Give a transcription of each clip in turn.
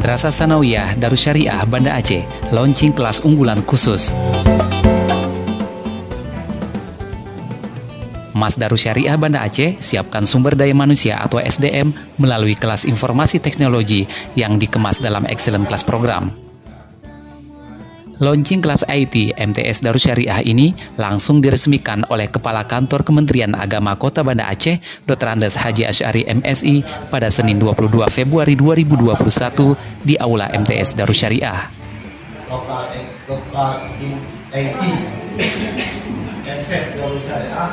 Madrasah Sanawiyah Darussyariah Banda Aceh launching kelas unggulan khusus. Mas Darussyariah Banda Aceh siapkan sumber daya manusia atau SDM melalui kelas informasi teknologi yang dikemas dalam excellent class program. Launching kelas IT MTS Darussyariah ini langsung diresmikan oleh Kepala Kantor Kementerian Agama Kota Banda Aceh, Dr. Andes Haji Asy'ari MSI pada Senin 22 Februari 2021 di Aula MTS Darussyariah. Lokal IT MTS Darussyariah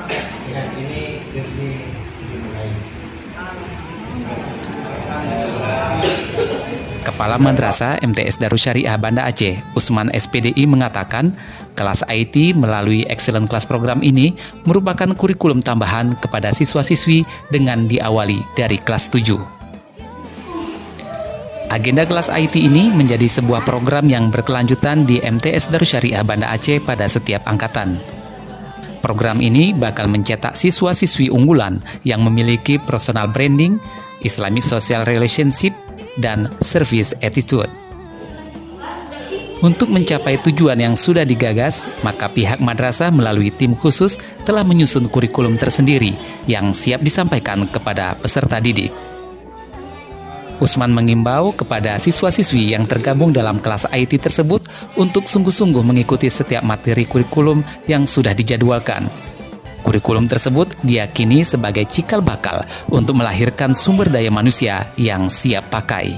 dengan ini resmi dimulai. Kepala Madrasah MTS Darussyariah Banda Aceh, Usman SPDI mengatakan, kelas IT melalui Excellent Class program ini merupakan kurikulum tambahan kepada siswa-siswi dengan diawali dari kelas 7. Agenda kelas IT ini menjadi sebuah program yang berkelanjutan di MTS Darussyariah Banda Aceh pada setiap angkatan. Program ini bakal mencetak siswa-siswi unggulan yang memiliki personal branding, Islamic social relationship, dan service attitude. Untuk mencapai tujuan yang sudah digagas, maka pihak madrasah melalui tim khusus telah menyusun kurikulum tersendiri yang siap disampaikan kepada peserta didik. Usman mengimbau kepada siswa-siswi yang tergabung dalam kelas IT tersebut untuk sungguh-sungguh mengikuti setiap materi kurikulum yang sudah dijadwalkan. Kurikulum tersebut diyakini sebagai cikal bakal untuk melahirkan sumber daya manusia yang siap pakai.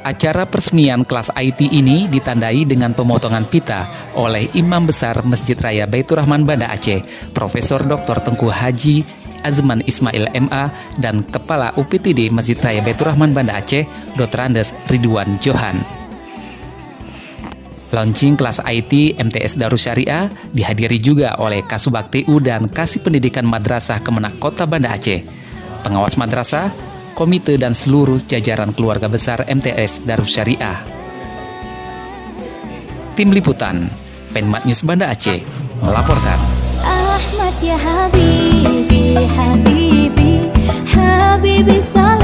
Acara peresmian kelas IT ini ditandai dengan pemotongan pita oleh Imam Besar Masjid Raya Baitur Rahman Banda Aceh, Profesor Dr. Tengku Haji Azman Ismail MA, dan Kepala UPTD Masjid Raya Baitur Rahman Banda Aceh, Dr. Andes Ridwan Johan. Launching kelas IT MTS Darussyariah dihadiri juga oleh Kasubag TU dan Kasih Pendidikan Madrasah Kemenak Kota Banda Aceh, pengawas madrasah, komite dan seluruh jajaran keluarga besar MTS Darussyariah. Tim Liputan, Penmat News Banda Aceh, melaporkan. Ahmad ya Habibi, Habibi, Habibi salam.